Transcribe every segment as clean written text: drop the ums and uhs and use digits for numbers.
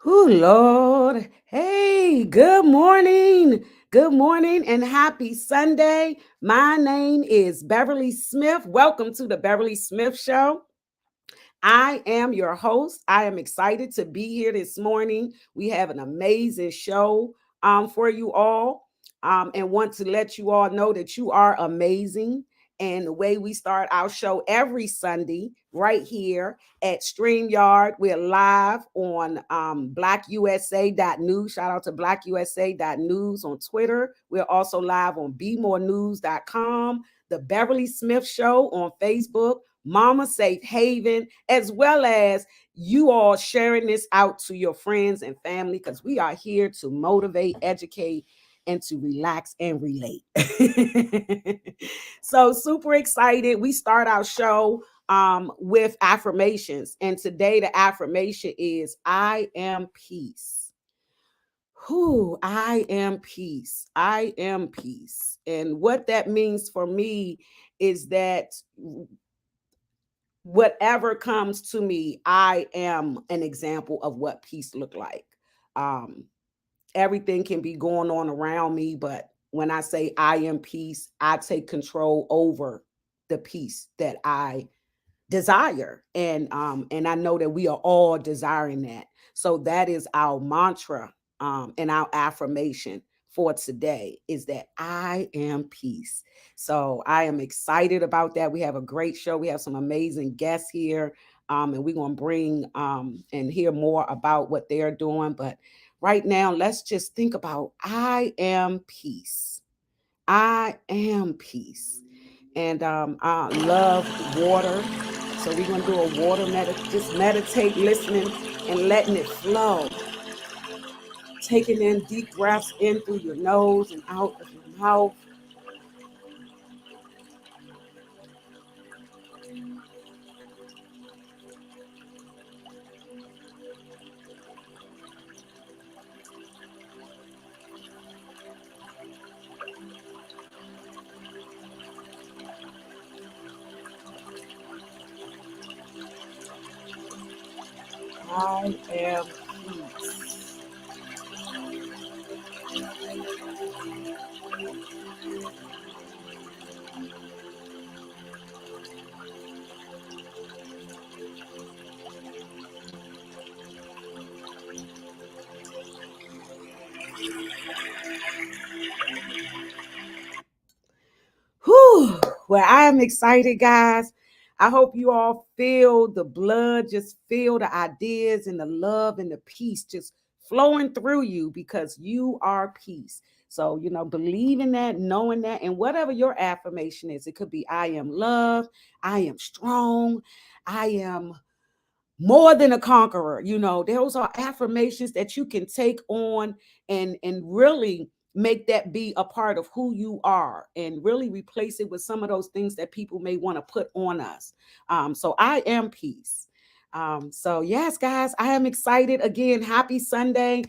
Oh, Lord. Hey, good morning. Good morning and happy Sunday. My name is Beverly Smith. Welcome to the Beverly Smith Show. I am your host. I am excited to be here this morning. We have an amazing show for you all and want to let you all know that you are amazing. And the way we start our show every Sunday, right here at StreamYard, we're live on blackusa.news. Shout out to blackusa.news on Twitter. We're also live on bemorenews.com, The Beverly Smith Show on Facebook, Mama Safe Haven, as well as you all sharing this out to your friends and family because we are here to motivate, educate, and to relax and relate. So super excited. We start our show with affirmations. And today the affirmation is I am peace. Who I am peace. I am peace. And what that means for me is that whatever comes to me, I am an example of what peace look like. Um, Everything can be going on around me, but when I say I am peace, I take control over the peace that I desire. And I know that we are all desiring that. So that is our mantra and our affirmation for today is that I am peace. So I am excited about that. We have a great show. We have some amazing guests here. And we're going to bring and hear more about what they're doing. But right now, let's just think about I am peace. I am peace. And I love water. So we're going to do a just meditate, listening, and letting it flow. Taking in deep breaths in through your nose and out of your mouth. I am peace. Whew. Well, I am excited, guys. I hope you all feel the blood, just feel the ideas and the love and the peace just flowing through you because you are peace. So, believe in that, knowing that, and whatever your affirmation is, it could be I am love, I am strong, I am more than a conqueror. Those are affirmations that you can take on and really make that be a part of who you are and really replace it with some of those things that people may want to put on us. So I am peace. So yes, guys, I am excited. Again, happy Sunday.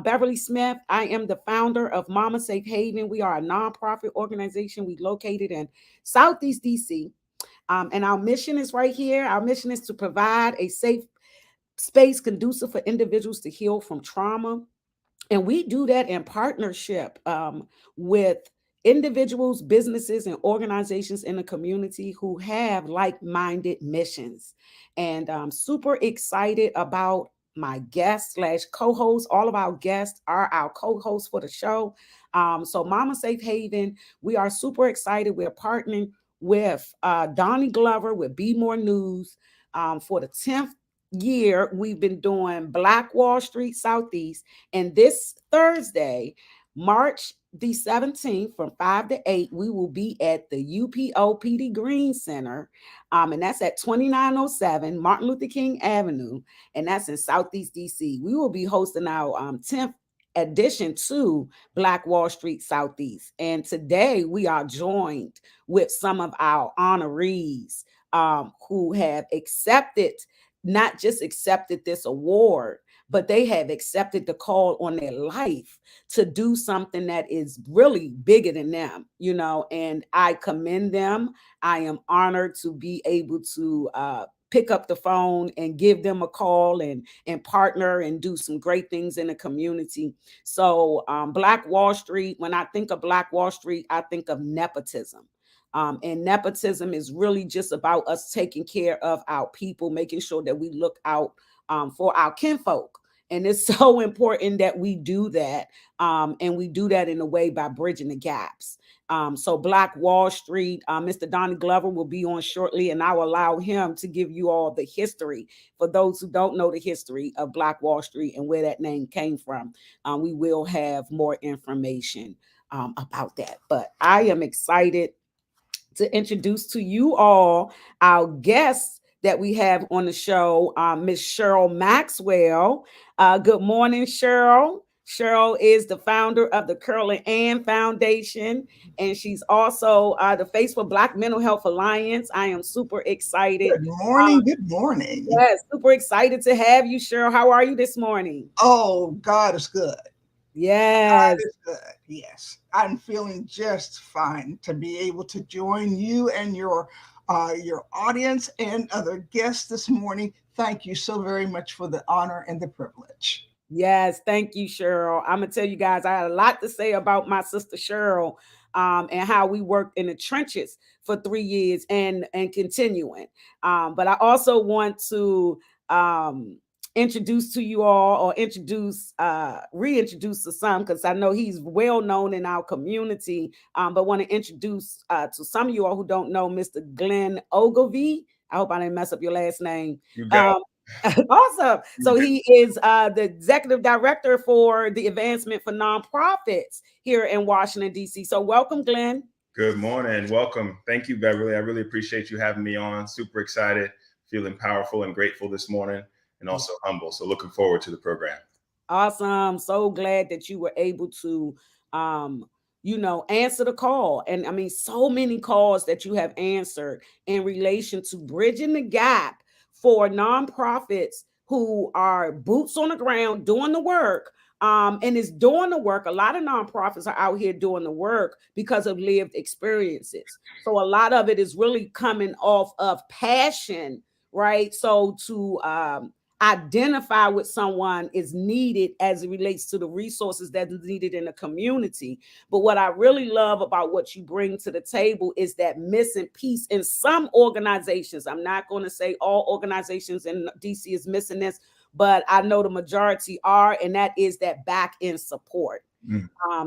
Beverly Smith, I am the founder of Mama Safe Haven. We are a nonprofit organization. We located in Southeast DC. And our mission is right here. Our mission is to provide a safe space conducive for individuals to heal from trauma. And we do that in partnership with individuals, businesses, and organizations in the community who have like minded missions. And I'm super excited about my guests slash co-hosts. All of our guests are our co-hosts for the show. So Mama Safe Haven, we are super excited. We're partnering with Donnie Glover with Be More News for the 10th year. We've been doing Black Wall Street Southeast, and this Thursday, March the 17th from 5 to 8, we will be at the UPO Green Center. And that's at 2907 Martin Luther King Avenue. And that's in Southeast DC. We will be hosting our 10th addition to Black Wall Street Southeast. And today we are joined with some of our honorees who have not just accepted this award, but they have accepted the call on their life to do something that is really bigger than them, and I commend them. I am honored to be able to pick up the phone and give them a call and partner and do some great things in the community. So Black Wall Street, when I think of Black Wall Street, I think of nepotism. And nepotism is really just about us taking care of our people, making sure that we look out for our kinfolk. And it's so important that we do that. And we do that in a way by bridging the gaps. So Black Wall Street, Mr. Donnie Glover will be on shortly, and I will allow him to give you all the history. For those who don't know the history of Black Wall Street and where that name came from, we will have more information about that. But I am excited to introduce to you all our guests that we have on the show, Miss Cheryl Maxwell. Good morning, Cheryl. Cheryl is the founder of the Curly Ann Foundation, and she's also the face for Black Mental Health Alliance. I am super excited. Good morning. Good morning. Yes, super excited to have you, Cheryl. How are you this morning? Oh, God is good. Yes. God is good. Yes. I'm feeling just fine to be able to join you and your audience and other guests this morning. Thank you so very much for the honor and the privilege. Yes, thank you, Cheryl. I'm gonna tell you guys, I had a lot to say about my sister Cheryl, and how we worked in the trenches for 3 years and continuing. But I also want to introduce to you all, or reintroduce to some, because I know he's well known in our community. But want to introduce to some of you all who don't know Mr. Glenn Ogilvie. I hope I didn't mess up your last name. You got Awesome. So he is the executive director for the advancement for nonprofits here in Washington, D.C. So welcome, Glenn. Good morning. Welcome. Thank you, Beverly. I really appreciate you having me on. Super excited, feeling powerful and grateful this morning, and also humble. So looking forward to the program. Awesome. So glad that you were able to answer the call. And I mean, so many calls that you have answered in relation to bridging the gap for nonprofits who are boots on the ground doing the work. And it's doing the work. A lot of nonprofits are out here doing the work because of lived experiences. So a lot of it is really coming off of passion, right? So to identify with someone is needed as it relates to the resources that is needed in the community. But what I really love about what you bring to the table is that missing piece in some organizations. I'm not going to say all organizations in DC is missing this, but I know the majority are, and that is that back end support.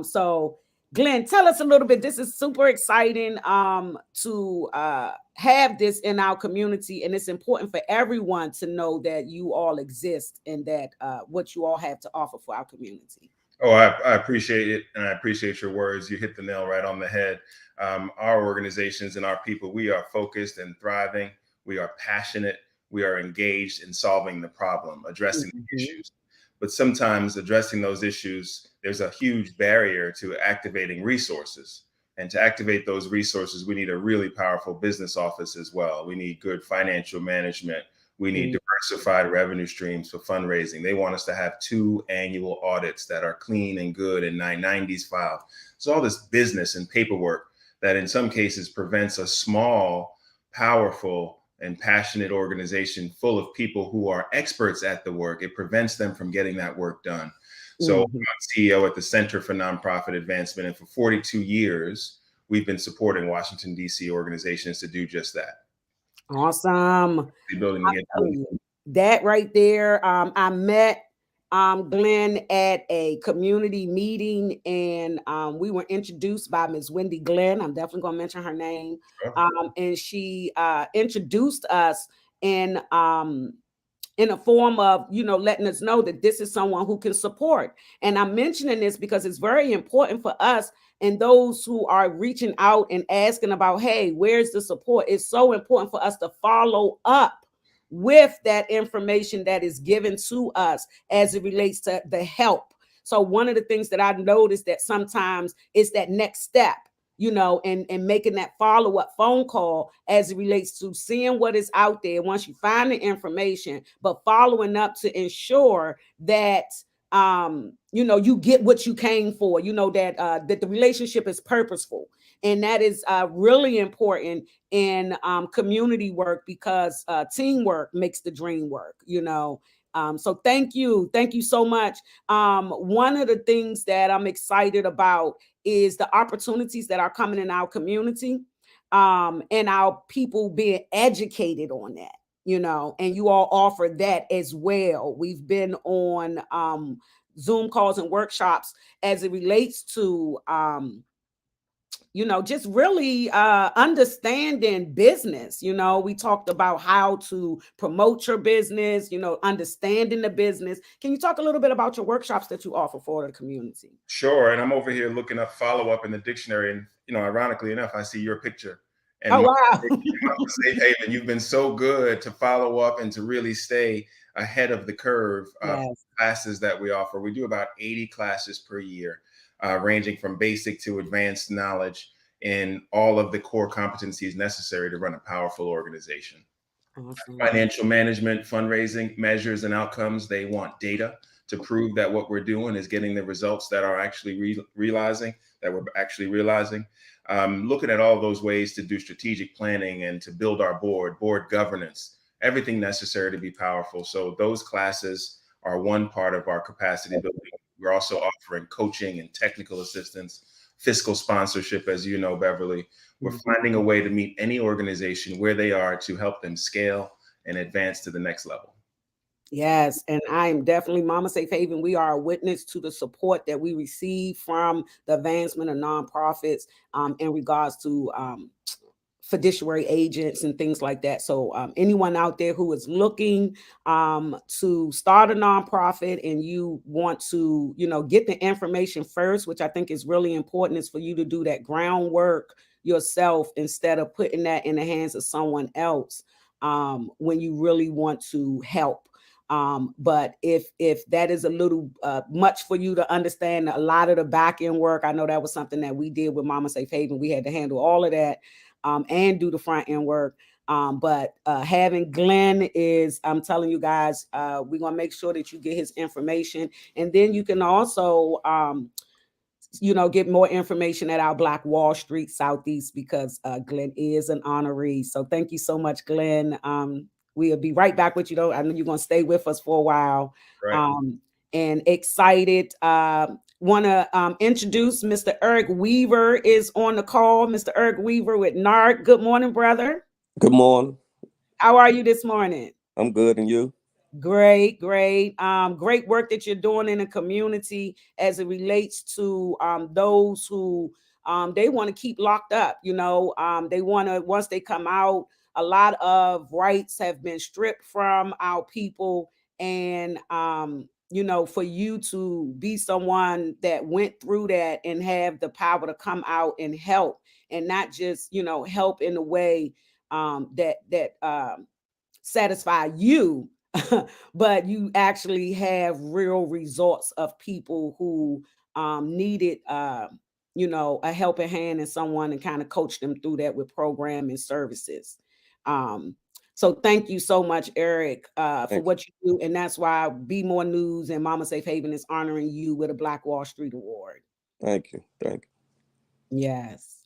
So Glenn, tell us a little bit. This is super exciting to have this in our community, and it's important for everyone to know that you all exist and that what you all have to offer for our community. Oh, I appreciate it, and I appreciate your words. You hit the nail right on the head. Our organizations and our people, we are focused and thriving. We are passionate. We are engaged in solving the problem, addressing the issues. But sometimes addressing those issues, there's a huge barrier to activating resources. And to activate those resources, we need a really powerful business office as well. We need good financial management. We need diversified revenue streams for fundraising. They want us to have 2 annual audits that are clean and good and 990s filed. So all this business and paperwork that in some cases prevents a small, powerful, and passionate organization full of people who are experts at the work. It prevents them from getting that work done. So I'm CEO at the Center for Nonprofit Advancement, and for 42 years, we've been supporting Washington, D.C. organizations to do just that. Awesome. That right there. I met Glenn at a community meeting, and we were introduced by Ms. Wendy Glenn. I'm definitely going to mention her name. And she introduced us in a form of, letting us know that this is someone who can support. And I'm mentioning this because it's very important for us and those who are reaching out and asking about, hey, where's the support? It's so important for us to follow up with that information that is given to us as it relates to the help. So one of the things that I've noticed that sometimes is that next step, and making that follow-up phone call as it relates to seeing what is out there once you find the information, but following up to ensure that you get what you came for, that the relationship is purposeful, And that is really important in community work, because teamwork makes the dream work, so thank you so much. One of the things that I'm excited about is the opportunities that are coming in our community, and our people being educated on that, and you all offer that as well. We've been on Zoom calls and workshops as it relates to just really understanding business. We talked about how to promote your business, understanding the business. Can you talk a little bit about your workshops that you offer for the community? Sure. And I'm over here looking up follow up in the dictionary. And, ironically enough, I see your picture. And Oh, Mama wow. Safe Haven, you've been so good to follow up and to really stay ahead of the curve of Yes. classes that we offer. We do about 80 classes per year, ranging from basic to advanced knowledge in all of the core competencies necessary to run a powerful organization. Awesome. Financial management, fundraising, measures, and outcomes. They want data to prove that what we're doing is getting the results that are actually realizing, that we're actually realizing. Looking at all those ways to do strategic planning and to build our board governance, everything necessary to be powerful. So those classes are one part of our capacity building. We're also offering coaching and technical assistance, fiscal sponsorship, as you know, Beverly. We're finding a way to meet any organization where they are to help them scale and advance to the next level. Yes, and I am definitely Mama Safe Haven. We are a witness to the support that we receive from the advancement of nonprofits in regards to fiduciary agents and things like that. So anyone out there who is looking to start a nonprofit and you want to, get the information first, which I think is really important, is for you to do that groundwork yourself instead of putting that in the hands of someone else when you really want to help. But if that is a little much for you to understand a lot of the back end work, I know that was something that we did with Mama Safe Haven. We had to handle all of that and do the front end work. But having Glenn is, I'm telling you guys, we're gonna make sure that you get his information, and then you can also get more information at our Black Wall Street Southeast, because Glenn is an honoree. So thank you so much, Glenn. We'll be right back with you, though. I know you're going to stay with us for a while. Right. And excited. Want to introduce Mr. Eric Weaver is on the call. Mr. Eric Weaver with NARC. Good morning, brother. Good morning. How are you this morning? I'm good, and you? Great. Great work that you're doing in the community as it relates to those who they want to keep locked up. They want to, once they come out, a lot of rights have been stripped from our people. And, for you to be someone that went through that and have the power to come out and help, and not just, help in a way that satisfy you, but you actually have real results of people who needed a helping hand and someone, and kind of coach them through that with program and services. So thank you so much, Eric, for Thank what you do. And that's why Be More News and Mama Safe Haven is honoring you with a Black Wall Street Award. Thank you. Thank you. Yes.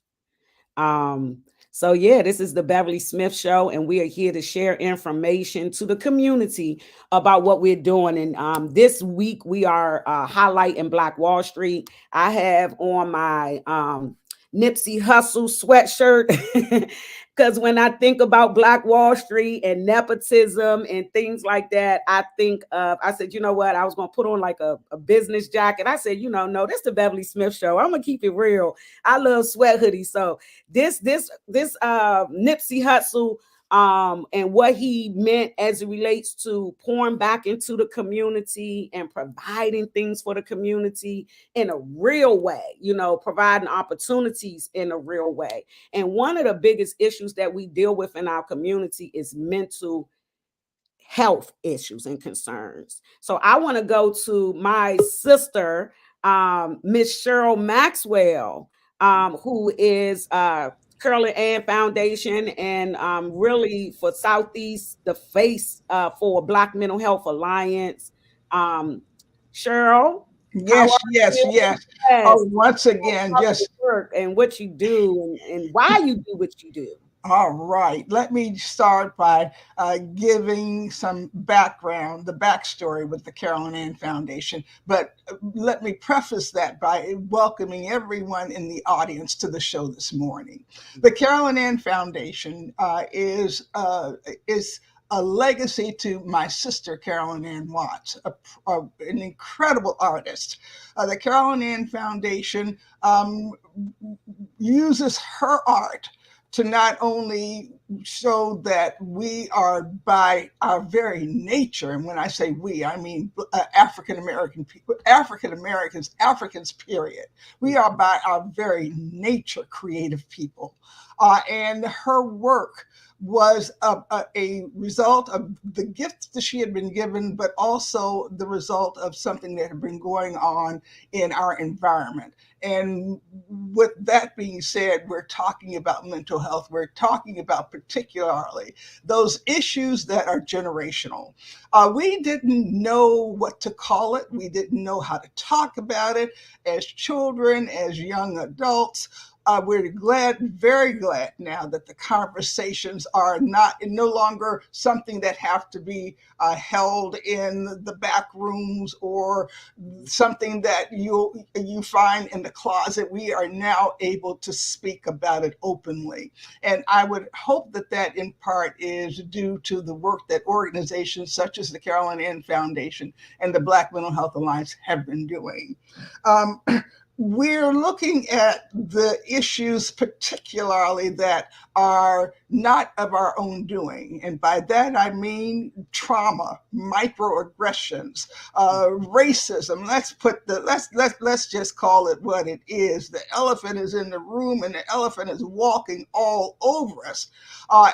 So yeah, this is the Beverly Smith Show, and we are here to share information to the community about what we're doing. And this week we are highlighting Black Wall Street. I have on my Nipsey Hussle sweatshirt because when I think about Black Wall Street and nepotism and things like that, I think of, I said, you know what, I was going to put on like a business jacket. I said, no, this is the Beverly Smith Show. I'm going to keep it real. I love sweat hoodies. So this Nipsey Hussle and what he meant as it relates to pouring back into the community and providing things for the community in a real way, providing opportunities in a real way. And one of the biggest issues that we deal with in our community is mental health issues and concerns. So I want to go to my sister, Miss Cheryl Maxwell, who is Curly Ann Foundation, and really for Southeast, the face for Black Mental Health Alliance. Cheryl. How Yes, are yes, you? yes. Yes. Oh, once again, How does just it work and what you do and why you do what you do. all right. Let me start by giving some background, the backstory with the Carolyn Ann Foundation. But let me preface that by welcoming everyone in the audience to the show this morning. The Carolyn Ann Foundation is a legacy to my sister, Carolyn Ann Watts, an incredible artist. The Carolyn Ann Foundation uses her art to not only show that we are by our very nature, and when I say we, I mean African American people, African Americans, Africans, period. We are by our very nature creative people. And her work was a result of the gift that she had been given, but also the result of something that had been going on in our environment. And with that being said, we're talking about mental health. We're talking about particularly those issues that are generational. We didn't know what to call it. We didn't know how to talk about it as children, as young adults. We're glad, very glad now that the conversations are no longer something that have to be held in the back rooms or something that you find in the closet. We are now able to speak about it openly. And I would hope that that in part is due to the work that organizations such as the Carolyn Ann Foundation and the Black Mental Health Alliance have been doing. We're looking at the issues particularly that are not of our own doing. And by that, I mean trauma, microaggressions, racism. Let's just call it what it is. The elephant is in the room and the elephant is walking all over us.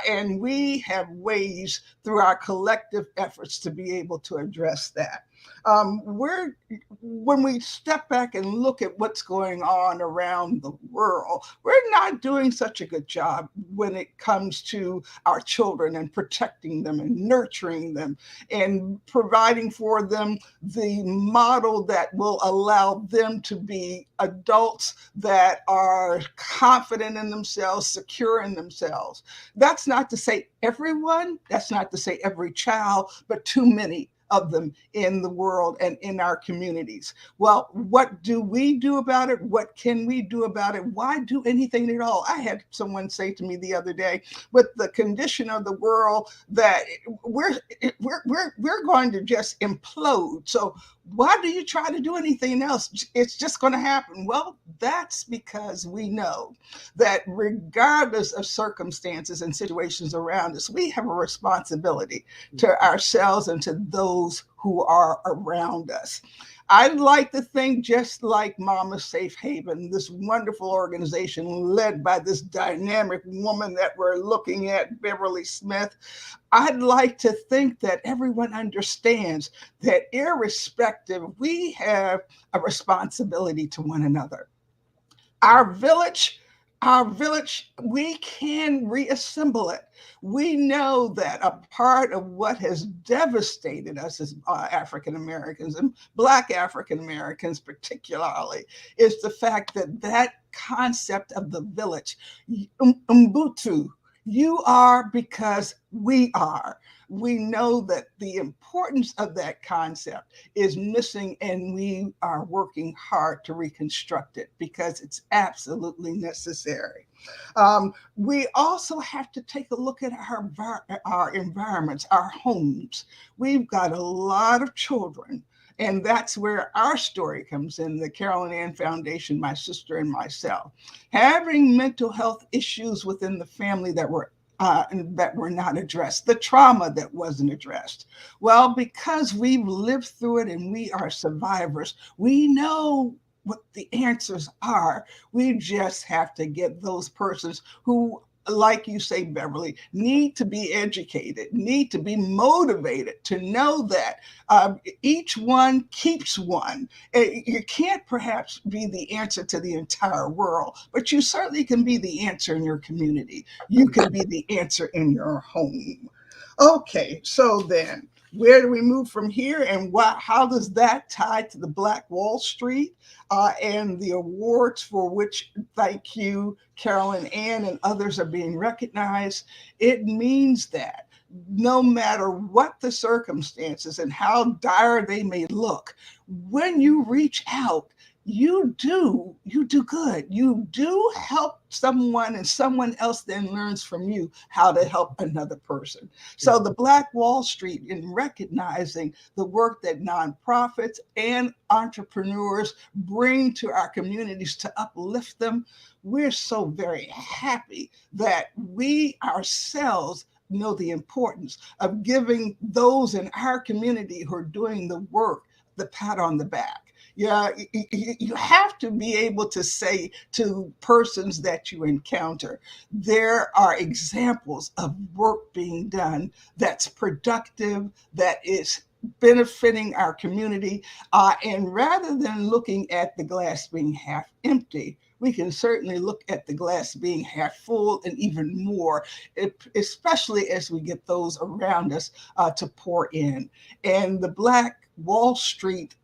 And we have ways through our collective efforts to be able to address that. When we step back and look at what's going on around the world, we're not doing such a good job when it comes to our children and protecting them and nurturing them and providing for them the model that will allow them to be adults that are confident in themselves, secure in themselves. That's not to say everyone, that's not to say every child, but too many of them in the world and in our communities. Well, what do we do about it? What can we do about it? Why do anything at all? I had someone say to me the other day, with the condition of the world, that we're going to just implode. So why do you try to do anything else? It's just going to happen. Well, that's because we know that regardless of circumstances and situations around us, we have a responsibility to ourselves and to those who are around us. I'd like to think, just like Mama Safe Haven, this wonderful organization led by this dynamic woman that we're looking at, Beverly Smith, I'd like to think that everyone understands that irrespective, we have a responsibility to one another. Our village, we can reassemble it. We know that a part of what has devastated us as African Americans and Black African Americans particularly is the fact that that concept of the village, Ubuntu, you are because we are. We know that the importance of that concept is missing, and we are working hard to reconstruct it because it's absolutely necessary. We also have to take a look at our environments, our homes. We've got a lot of children, and that's where our story comes in, the Carolyn Ann Foundation, my sister and myself. Having mental health issues within the family that were not addressed, the trauma that wasn't addressed. Well, because we've lived through it and we are survivors, we know what the answers are. We just have to get those persons who, like you say, Beverly, need to be educated, need to be motivated to know that each one keeps one. You can't perhaps be the answer to the entire world, but you certainly can be the answer in your community. You can be the answer in your home. Okay, so then Where do we move from here, and how does that tie to the Black Wall Street and the awards for which, thank you, Carolyn Ann and others, are being recognized? It means that no matter what the circumstances and how dire they may look, when you reach out, you do good. You do help someone, and someone else then learns from you how to help another person. So the Black Wall Street, in recognizing the work that nonprofits and entrepreneurs bring to our communities to uplift them, we're so very happy that we ourselves know the importance of giving those in our community who are doing the work the pat on the back. Yeah, you have to be able to say to persons that you encounter, there are examples of work being done that's productive, that is benefiting our community. And rather than looking at the glass being half empty, we can certainly look at the glass being half full, and even more, especially as we get those around us to pour in. And the Black Wall Street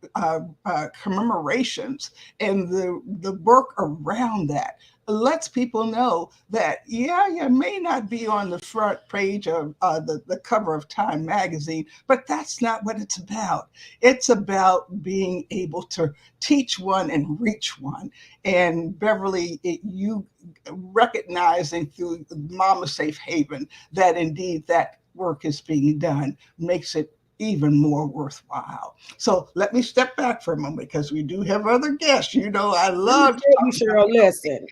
commemorations and the work around that lets people know that, yeah, you may not be on the front page of the cover of Time magazine, but that's not what it's about. It's about being able to teach one and reach one. And Beverly, you recognizing through Mama Safe Haven that indeed that work is being done makes it even more worthwhile. So let me step back for a moment, because we do have other guests. You know, I love to you, Cheryl. Listen,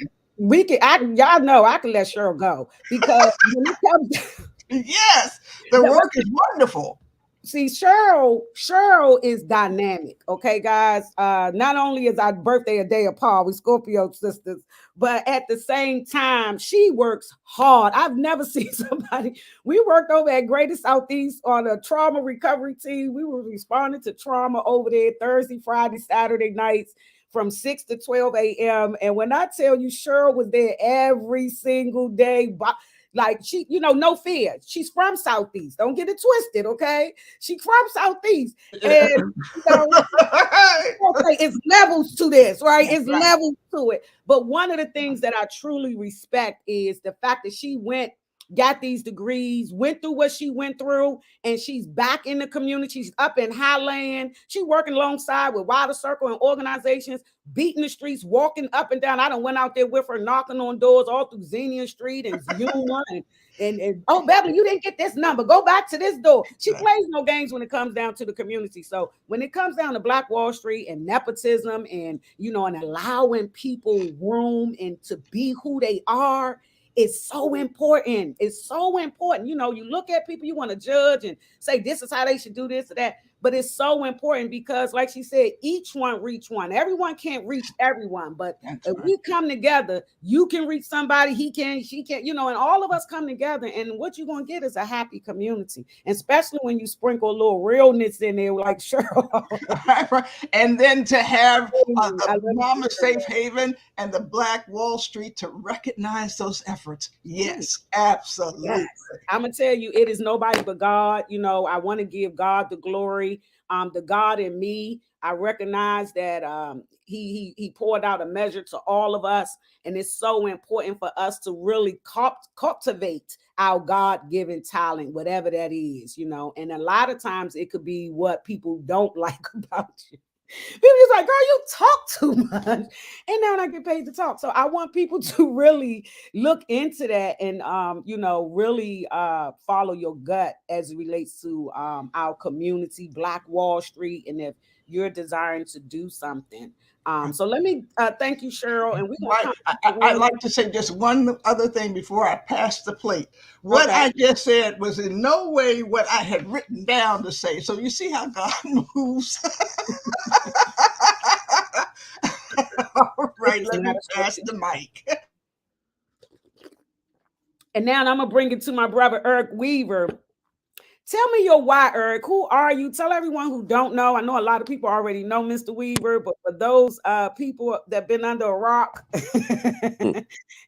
y'all know I can let Cheryl go, because when it comes, yes, the work is wonderful. See, Cheryl is dynamic. Okay, guys. Not only is our birthday a day apart, we Scorpio sisters, but at the same time, she works hard. I've never seen somebody. We worked over at Greater Southeast on a trauma recovery team. We were responding to trauma over there Thursday, Friday, Saturday nights from 6 to 12 a.m. And when I tell you, Cheryl was there every single day. Like, she, no fear. She's from Southeast. Don't get it twisted, okay? She's from Southeast. And, it's levels to this, right? It's levels to it. But one of the things that I truly respect is the fact that she got these degrees, went through what she went through, and she's back in the community. She's up in Highland. She's working alongside with Wider Circle and organizations, beating the streets, walking up and down. I done went out there with her, knocking on doors all through Xenia Street and Yuma and oh, Beverly, you didn't get this number. Go back to this door. She plays no games when it comes down to the community. So when it comes down to Black Wall Street and nepotism and, and allowing people room and to be who they are, it's so important. It's so important. You look at people, you want to judge and say, this is how they should do this or that. But it's so important because, like she said, each one reach one. Everyone can't reach everyone. But if we come together, you can reach somebody, he can, she can, and all of us come together. And what you're going to get is a happy community, and especially when you sprinkle a little realness in there, like Cheryl. And then to have the Mama Safe Haven and the Black Wall Street to recognize those efforts. Yes, absolutely. Yes. I'm going to tell you, it is nobody but God. I want to give God the glory. The God in me, I recognize that he poured out a measure to all of us, and it's so important for us to really cultivate our God-given talent, whatever that is, and a lot of times it could be what people don't like about you. People just like, girl, you talk too much, and now I get paid to talk. So I want people to really look into that and really follow your gut as it relates to our community, Black Wall Street, and if you're desiring to do something. So let me thank you, Cheryl. And I'd like to say just one other thing before I pass the plate. What I just said was in no way what I had written down to say. So you see how God moves. All right, let me pass the mic. And now I'm going to bring it to my brother, Eric Weaver. Tell me your why, Eric. Who are you? Tell everyone who don't know. I know a lot of people already know Mr. Weaver, but for those people that have been under a rock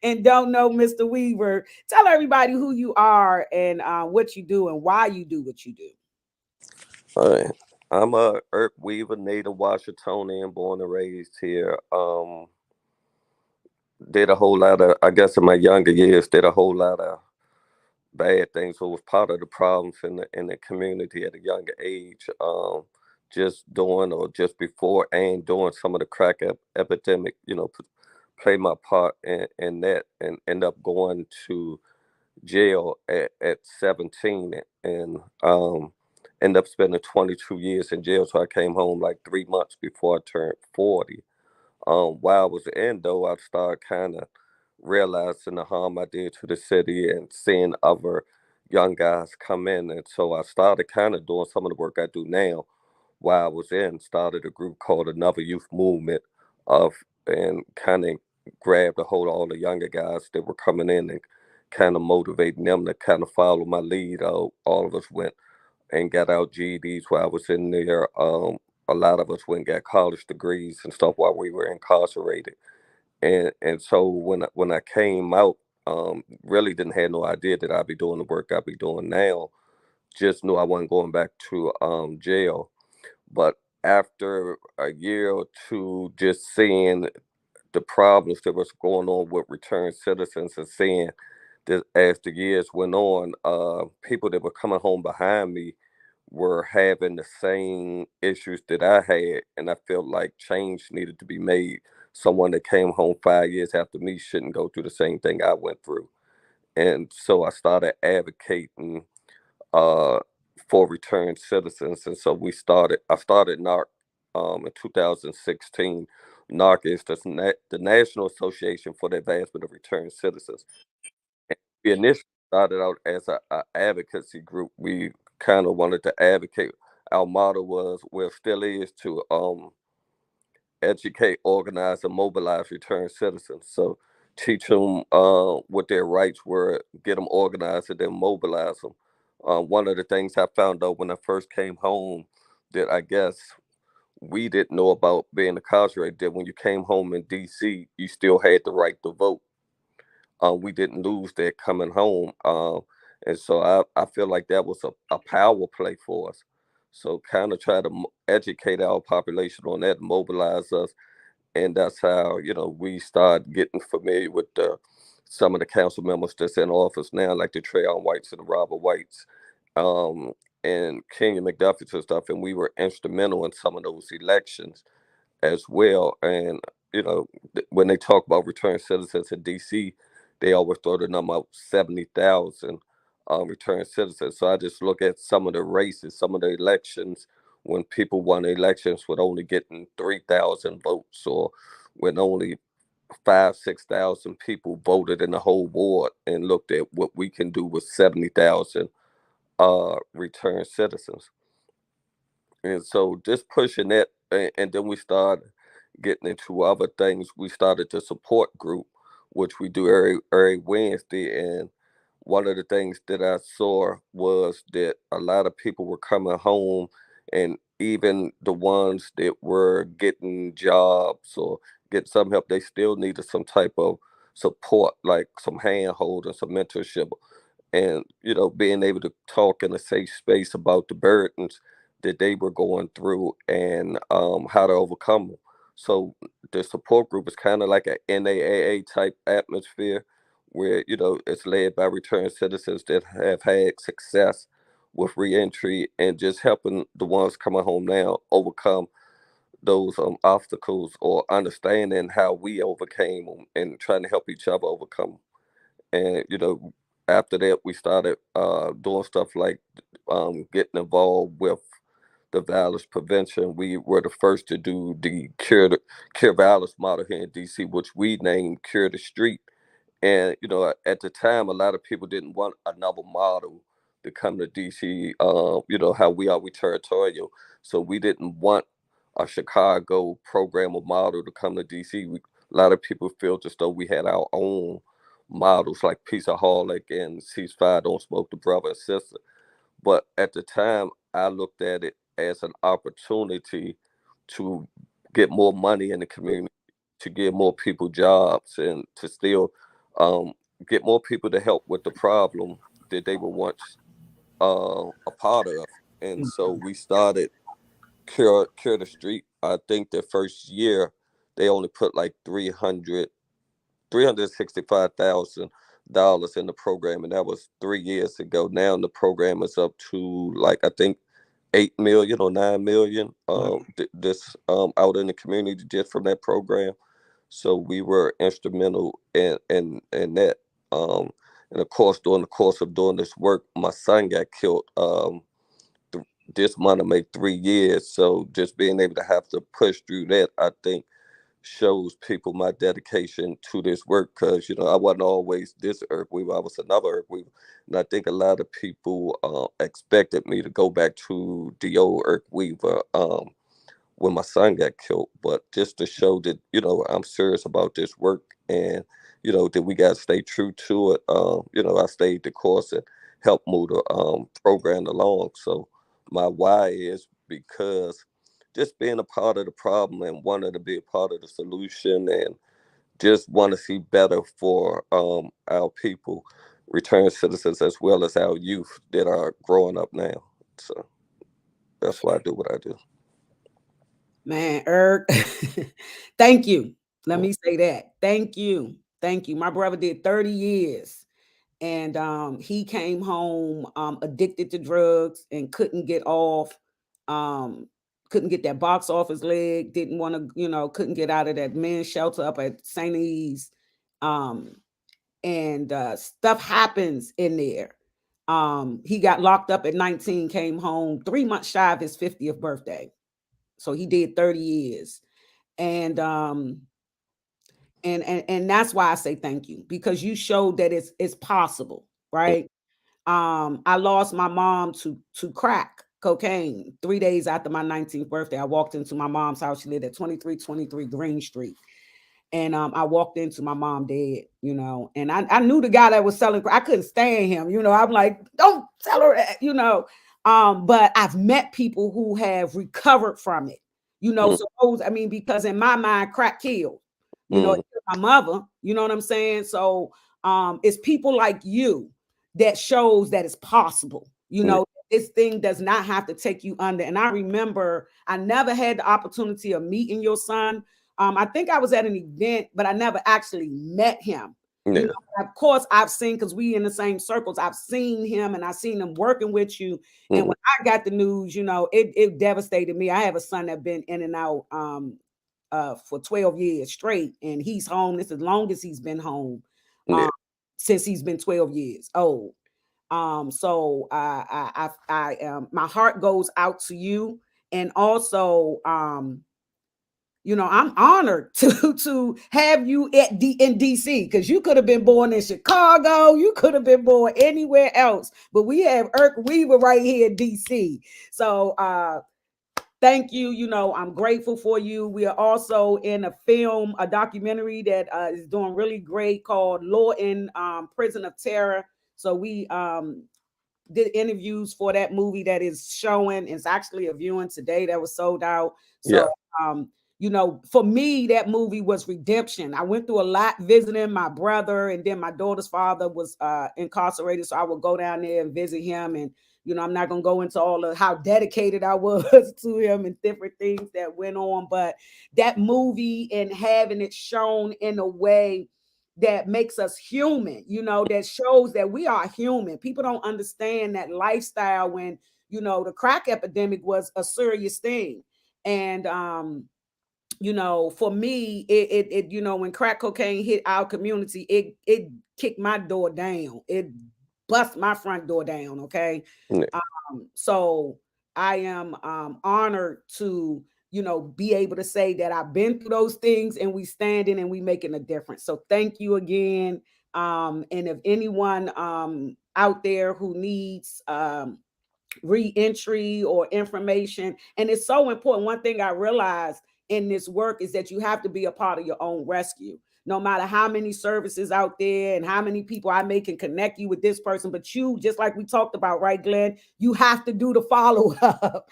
and don't know Mr. Weaver, tell everybody who you are and what you do and why you do what you do. All right. I'm a Earth Weaver, native Washingtonian, born and raised here. Did a whole lot of, I guess in my younger years, did a whole lot of bad things. So was part of the problems in the community at a younger age. Just doing or just before and during some of the crack epidemic, play my part in that and end up going to jail at 17 and end up spending 22 years in jail. So I came home like 3 months before I turned 40. While I was in, though, I started kind of realizing the harm I did to the city and seeing other young guys come in. And so I started kind of doing some of the work I do now while I was in, started a group called Another Youth Movement of and kind of grabbed a hold of all the younger guys that were coming in and kind of motivating them to kind of follow my lead. All of us went and got our GEDs while I was in there. A lot of us went and got college degrees and stuff while we were incarcerated. And so when I came out, really didn't have no idea that I'd be doing the work I'd be doing now. Just knew I wasn't going back to jail. But after a year or two, just seeing the problems that was going on with returned citizens and seeing that as the years went on, people that were coming home behind me were having the same issues that I had, and I felt like change needed to be made. Someone that came home 5 years after me shouldn't go through the same thing I went through. And so I started advocating uh, for returned citizens. And so I started NARC in 2016. NARC is the National Association for the Advancement of Returned Citizens. We initially started out as a advocacy group. We kind of wanted to advocate. Our motto was, well, still is to educate, organize, and mobilize returned citizens. So teach them what their rights were, get them organized, and then mobilize them. One of the things I found out when I first came home that I guess we didn't know about being incarcerated, that when you came home in D.C., you still had the right to vote. We didn't lose that coming home. And so I feel like that was a power play for us. So kind of try to educate our population on that, mobilize us, and that's how we start getting familiar with some of the council members that's in office now, like the Trayon Whites and the Robert Whites, um, and Kenya McDuffie and stuff, and we were instrumental in some of those elections as well. And when they talk about returned citizens in D.C., they always throw the number out 70,000 returned citizens. So I just look at some of the races, some of the elections when people won elections with only getting 3,000 votes, or when only 6,000 people voted in the whole ward, and looked at what we can do with 70,000 returned citizens. And so just pushing that, and then we started getting into other things. We started the support group, which we do every Wednesday. And one of the things that I saw was that a lot of people were coming home, and even the ones that were getting jobs or getting some help, they still needed some type of support, like some handhold and some mentorship, and being able to talk in a safe space about the burdens that they were going through, and how to overcome them. So the support group is kind of like a NAAA type atmosphere, where it's led by returned citizens that have had success with reentry, and just helping the ones coming home now overcome those obstacles, or understanding how we overcame them and trying to help each other overcome 'em. And after that, we started doing stuff like getting involved with the violence prevention. We were the first to do the cure violence model here in DC, which we named Cure the Street. And at the time, a lot of people didn't want another model to come to DC. How we territorial, so we didn't want a Chicago program or model to come to DC. A lot of people felt as though we had our own models, like Peaceaholic and Ceasefire, Don't Smoke, the Brother and Sister. But at the time, I looked at it as an opportunity to get more money in the community, to give more people jobs, and to still um, get more people to help with the problem that they were once a part of. And so we started cure the street. I think the first year they only put like $365,000 in the program, and that was 3 years ago. Now the program is up to like I think 8 million or 9 million. This out in the community just from that program. So we were instrumental in that. And of course, during the course of doing this work, my son got killed. This month I made 3 years. So just being able to have to push through that, I think shows people my dedication to this work, because I wasn't always this Earth Weaver. I was another Earth Weaver, and I think a lot of people expected me to go back to the old Earth Weaver when my son got killed. But just to show that I'm serious about this work, and that we got to stay true to it. I stayed the course and helped move the program along. So my why is because just being a part of the problem and wanting to be a part of the solution, and just want to see better for our people, returned citizens, as well as our youth that are growing up now. So that's why I do what I do. Man, Eric, thank you. Let me say that. Thank you. Thank you. My brother did 30 years, and he came home addicted to drugs and couldn't get off. Um, couldn't get that box off his leg, didn't want to, couldn't get out of that men's shelter up at St. E's. Um, and stuff happens in there. He got locked up at 19, came home 3 months shy of his 50th birthday. So he did 30 years. And and that's why I say thank you, because you showed that it's possible, right? I lost my mom to crack cocaine 3 days after my 19th birthday. I walked into my mom's house. She lived at 2323 Green Street. And I walked into my mom dead, and I knew the guy that was selling. I couldn't stand him, I'm like, don't tell her that, but I've met people who have recovered from it, suppose, because in my mind, crack killed, it killed my mother, you know what I'm saying? So it's people like you that shows that it's possible, this thing does not have to take you under. And I remember I never had the opportunity of meeting your son. I think I was at an event, but I never actually met him. Yeah. Of course, I've seen, because we in the same circles, I've seen him and I've seen him working with you. And when I got the news, it devastated me. I have a son that's been in and out for 12 years straight, and he's home. This is the longest he's been home since he's been 12 years old. So my heart goes out to you, and also I'm honored to have you in DC, because you could have been born in Chicago, you could have been born anywhere else, but we have Irk Weaver right here in DC. So thank you. I'm grateful for you. We are also in a documentary that is doing really great called Law in Prison of Terror. So we did interviews for that movie that is showing. It's actually a viewing today that was sold out. So for me, that movie was redemption. I went through a lot visiting my brother, and then my daughter's father was incarcerated. So I would go down there and visit him. And, I'm not going to go into all of how dedicated I was to him and different things that went on. But that movie, and having it shown in a way that makes us human, that shows that we are human. People don't understand that lifestyle when, the crack epidemic was a serious thing. And, for me, it when crack cocaine hit our community, it kicked my door down. It bust my front door down. Okay. So I am honored to, be able to say that I've been through those things, and we standing and we making a difference. So thank you again. And if anyone out there who needs re-entry or information, and it's so important. One thing I realized in this work is that you have to be a part of your own rescue. No matter how many services out there and how many people I may can connect you with this person, but you, just like we talked about, right, Glenn, you have to do the follow-up.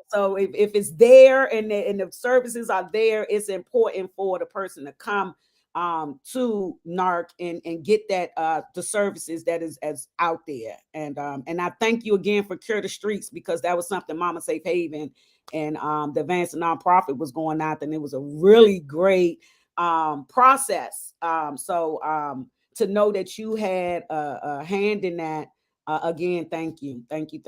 So if it's there and the services are there, it's important for the person to come to NARC and get that the services that is as out there. And I thank you again for Cure the Streets, because that was something Mama Safe Haven and the Advanced Nonprofit was going out, and it was a really great process. So to know that you had a hand in that, again, thank you. Thank you.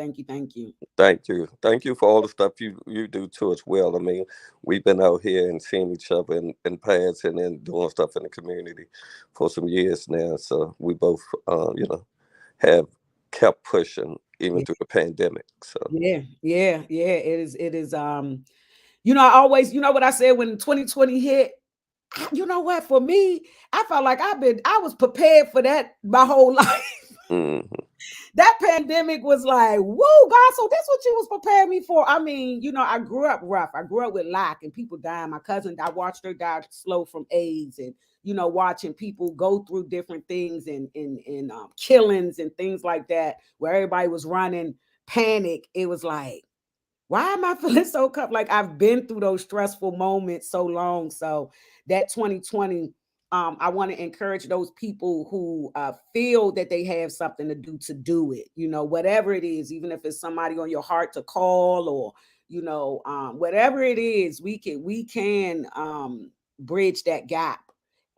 Thank you for all the stuff you do too as well. I mean, we've been out here and seeing each other in passing and doing stuff in the community for some years now. So we both, have kept pushing even through the pandemic. So Yeah. It is. I always, what I said when 2020 hit. You know what? For me, I felt like I was prepared for that my whole life. mhm. That pandemic was like, whoa, God, so that's what you was preparing me for. I mean, I grew up rough. I grew up with lack and people dying. My cousin, I watched her die slow from AIDS, and watching people go through different things and killings and things like that, where everybody was running, panic. It was like, why am I feeling so like I've been through those stressful moments so long. So that 2020, I want to encourage those people who feel that they have something to do it, whatever it is, even if it's somebody on your heart to call, or, whatever it is, we can bridge that gap.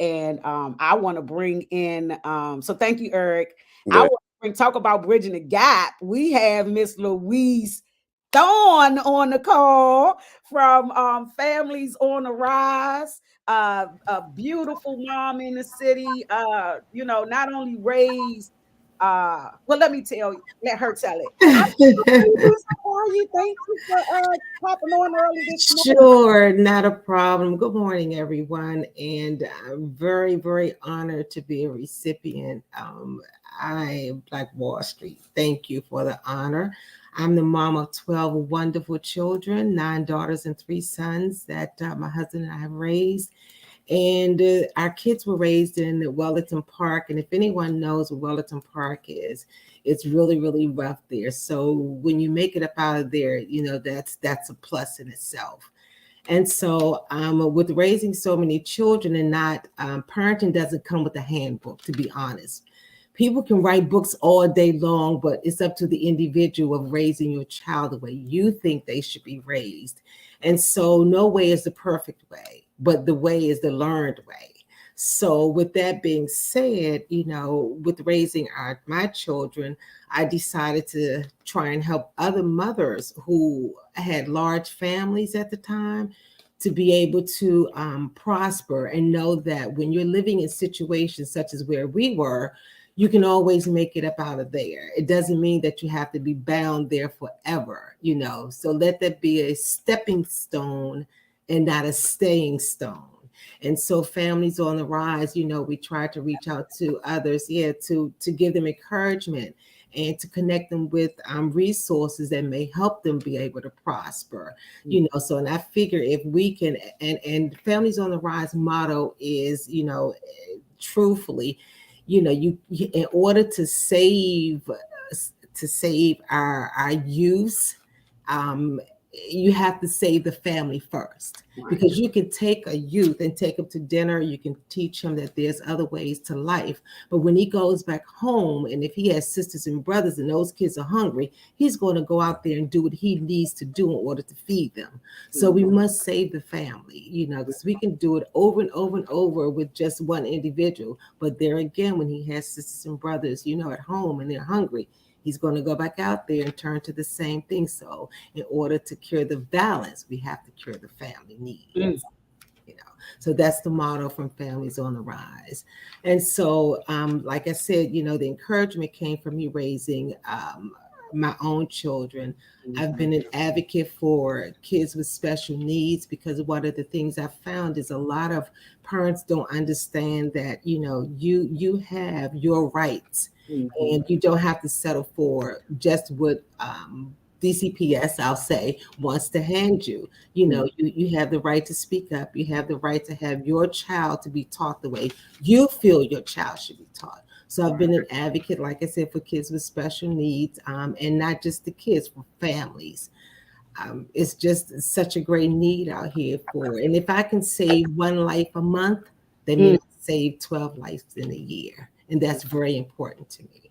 And I want to bring in, so thank you, Eric. I Yeah. want to talk about bridging the gap. We have Miss Louise Thorn on the call from Families on the Rise. A beautiful mom in the city. Not only raised. Well, let her tell it. Hi, Louise, how are you? Thank you for popping on early this morning. Sure, not a problem. Good morning, everyone, and I'm very, very honored to be a recipient. I Black Wall Street. Thank you for the honor. I'm the mom of 12 wonderful children, 9 daughters and 3 sons that my husband and I have raised. And our kids were raised in Wellington Park. And if anyone knows what Wellington Park is, it's really, really rough there. So when you make it up out of there, that's a plus in itself. And so with raising so many children and not parenting doesn't come with a handbook, to be honest. People can write books all day long, but it's up to the individual of raising your child the way you think they should be raised. And so no way is the perfect way, but the way is the learned way. So with that being said, with raising my children, I decided to try and help other mothers who had large families at the time to be able to prosper and know that when you're living in situations such as where we were, you can always make it up out of there. It doesn't mean that you have to be bound there forever, So let that be a stepping stone and not a staying stone. And so Families on the Rise, we try to reach out to others, to give them encouragement and to connect them with resources that may help them be able to prosper, So, and I figure if we can, and Families on the Rise motto is, truthfully, you in order to save our youth, you have to save the family first, because you can take a youth and take him to dinner. You can teach him that there's other ways to life. But when he goes back home, and if he has sisters and brothers and those kids are hungry, he's going to go out there and do what he needs to do in order to feed them. So we must save the family, because we can do it over and over and over with just one individual. But there again, when he has sisters and brothers, at home and they're hungry, he's going to go back out there and turn to the same thing. So in order to cure the balance, we have to cure the family needs. So that's the motto from Families on the Rise. And so, like I said, the encouragement came from me raising my own children. I've been an advocate for kids with special needs, because one of the things I've found is a lot of parents don't understand that, you have your rights. And you don't have to settle for just what DCPS, I'll say, wants to hand you. You have the right to speak up. You have the right to have your child to be taught the way you feel your child should be taught. So I've been an advocate, like I said, for kids with special needs, and not just the kids, for families. It's just such a great need out here and if I can save one life a month, That means I saved 12 lives in a year. And that's very important to me.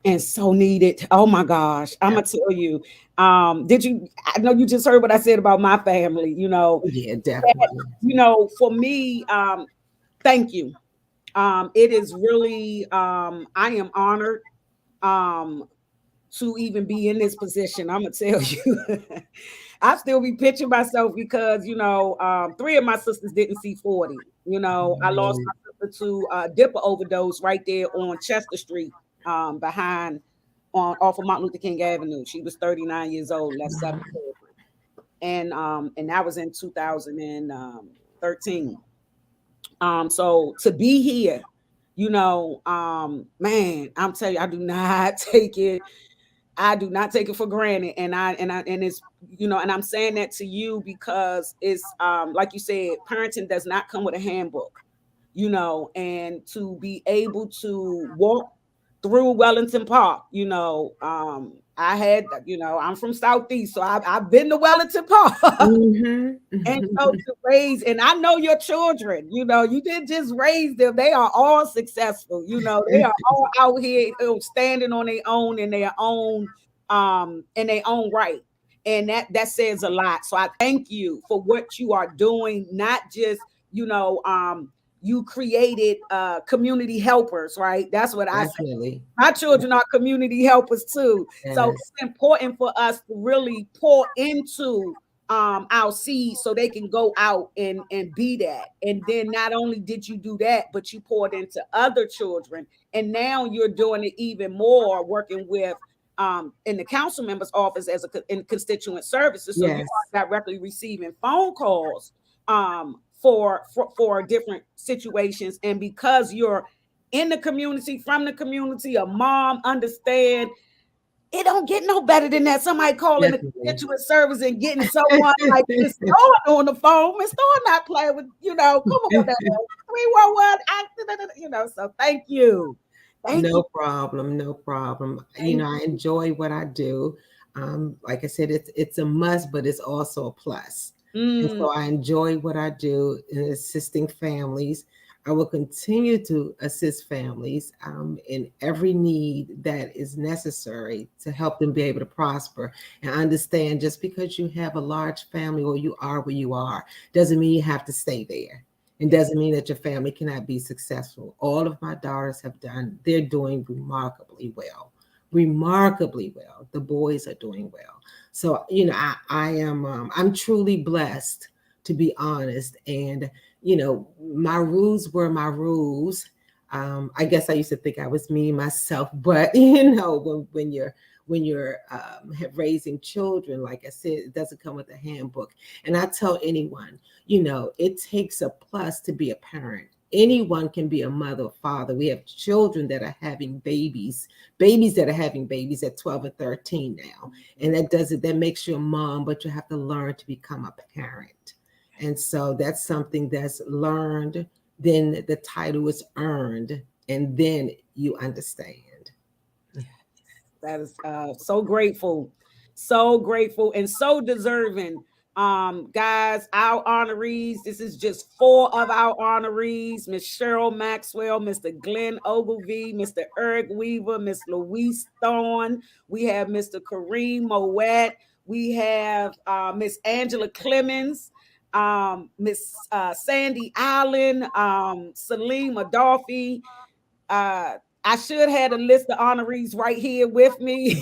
And so needed. Oh my gosh. I'm gonna tell you. I know you just heard what I said about my family, Yeah, definitely. for me, thank you. It is really I am honored um to even be in this position. I'm gonna tell you. I still be pitching myself because three of my sisters didn't see 40. I lost my sister to dipper overdose right there on Chester Street, behind on off of Martin Luther King Avenue. She was 39 years old, left 7 children. And that was in 2013. So to be here, man, I'm telling you, I do not take it. I do not take it for granted. And it's, and I'm saying that to you because it's like you said, parenting does not come with a handbook, and to be able to walk through Wellington Park, I had, I'm from Southeast, so I've been to Wellington Park. And so to raise, and I know your children, you didn't just raise them, they are all successful, they are all out here standing on their own in their own right. And that says a lot. So I thank you for what you are doing, not just, you created community helpers, right? That's what I say. Definitely. My children are community helpers too. So Yes. it's important for us to really pour into our seeds so they can go out and be that. And then not only did you do that, but you poured into other children. And now you're doing it even more, working with in the council member's office in constituent services. So you Yes. are directly receiving phone calls for different situations. And because you're in the community, from the community, a mom, understand it don't get no better than that. Somebody calling the Definitely. constituent service and getting someone like Miss Thorne on the phone. Miss Thorne not playing with, come on now. 311, so thank you. Thank you. No problem. No problem. I enjoy what I do. Like I said, it's a must, but it's also a plus. And Mm, so I enjoy what I do in assisting families. I will continue to assist families in every need that is necessary to help them be able to prosper and understand just because you have a large family or you are where you are doesn't mean you have to stay there. It doesn't mean that your family cannot be successful. All of my daughters they're doing remarkably well. Remarkably well. The boys are doing well. So, I am, I'm truly blessed, to be honest. And, my rules were my rules. I guess I used to think I was me myself, but when you're raising children, like I said, it doesn't come with a handbook. And I tell anyone, it takes a plus to be a parent. Anyone can be a mother or father. We have children that are having babies that are having babies at 12 or 13 now. And that makes you a mom, but you have to learn to become a parent. And so that's something that's learned, then the title is earned, and then you understand. that is so grateful and so deserving. Guys, our honorees, this is just 4 of our honorees: Miss Cheryl Maxwell, Mr. Glenn Ogilvie, Mr. Eric Weaver, Miss Louise Thorne. We have Mr. Kareem Moet. We have Miss Angela Clemens, Miss Sandy Allen, Salim Adolfi. I should have a list of honorees right here with me.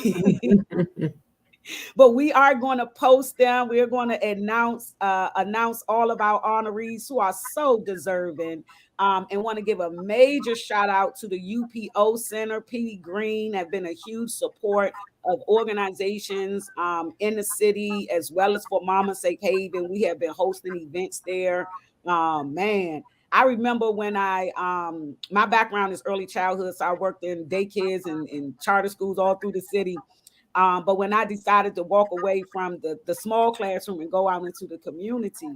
But we are going to post them. We're going to announce all of our honorees who are so deserving, and want to give a major shout out to the UPO Center. Petey Green have been a huge support of organizations in the city, as well as for Mama Safe Haven. We have been hosting events there. Man, I remember when my background is early childhood, so I worked in daycares and charter schools all through the city. But when I decided to walk away from the small classroom and go out into the community,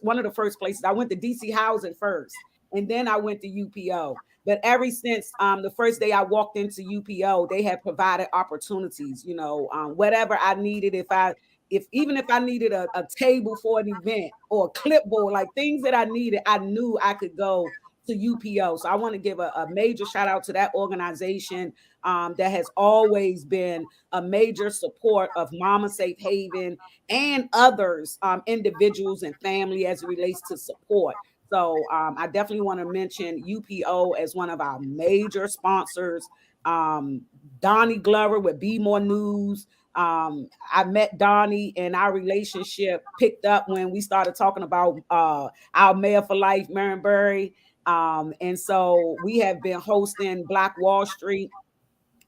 one of the first places I went to DC Housing first, and then I went to UPO. But ever since the first day I walked into UPO, they had provided opportunities. Whatever I needed, if I if even if I needed a table for an event or a clipboard, like things that I needed, I knew I could go to UPO. So I want to give a major shout out to that organization that has always been a major support of Mama Safe Haven and others, individuals and family as it relates to support. So I definitely want to mention UPO as one of our major sponsors. Donnie Glover with Be More News. I met Donnie and our relationship picked up when we started talking about our Mayor for Life, Marion Barry. And so we have been hosting Black Wall Street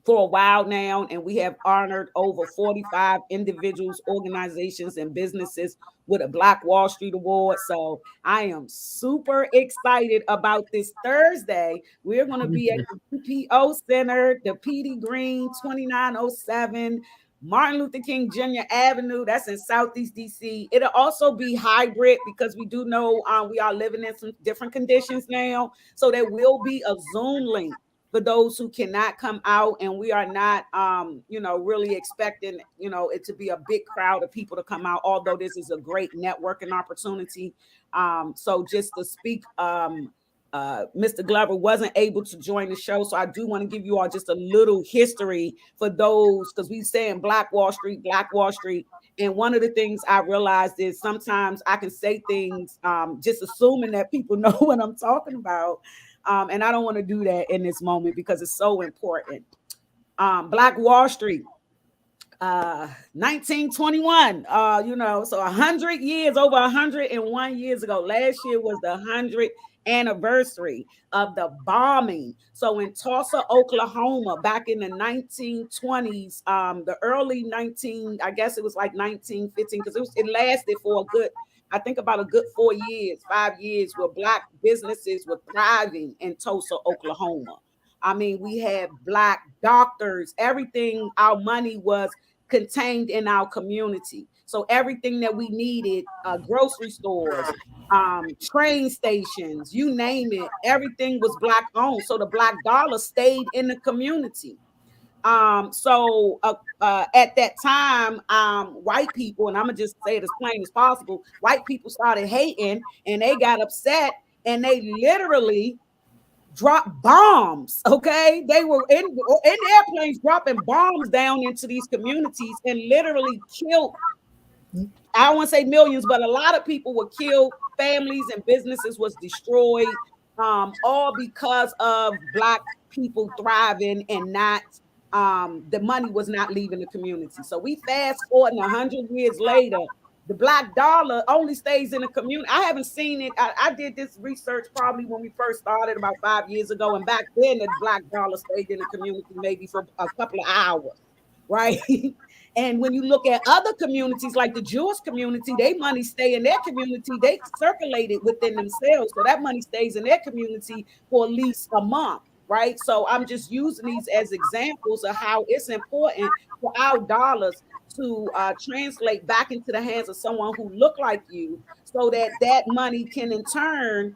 for a while now, and we have honored over 45 individuals, organizations, and businesses with a Black Wall Street Award. So I am super excited about this Thursday. We're going to be at the UPO Center, the PD Green 2907 Martin Luther King Jr. Avenue. That's in Southeast DC. It'll also be hybrid because we do know we are living in some different conditions now. So there will be a Zoom link for those who cannot come out, and we are not really expecting it to be a big crowd of people to come out, although this is a great networking opportunity. So just to speak, Mr. Glover wasn't able to join the show, so I do want to give you all just a little history for those, because we saying Black Wall Street, and one of the things I realized is sometimes I can say things just assuming that people know what I'm talking about. And I don't want to do that in this moment because it's so important. Black Wall Street, 1921, so 100 years, over 101 years ago. Last year was the 100th anniversary of the bombing. So in Tulsa, Oklahoma, back in the 1920s, the early I guess it was like 1915, because it lasted for a good, I think about a good 4 years, 5 years, where Black businesses were thriving in Tulsa, Oklahoma. I mean, we had Black doctors, everything, our money was contained in our community. So everything that we needed, grocery stores, train stations, you name it, everything was Black owned. So the Black dollar stayed in the community. So at that time, white people, and I'm gonna just say it as plain as possible, white people started hating and they got upset and they literally dropped bombs. Okay, they were in airplanes dropping bombs down into these communities and literally killed, I don't want to say millions, but a lot of people were killed. Families and businesses was destroyed, all because of Black people thriving and not the money was not leaving the community. So we fast forward 100 years later, the Black dollar only stays in the community. I haven't seen it. I did this research probably when we first started about 5 years ago, and back then the Black dollar stayed in the community maybe for a couple of hours, right? And when you look at other communities like the Jewish community, they money stay in their community. They circulate it within themselves. So that money stays in their community for at least a month, right? So I'm just using these as examples of how it's important for our dollars to translate back into the hands of someone who look like you, so that that money can in turn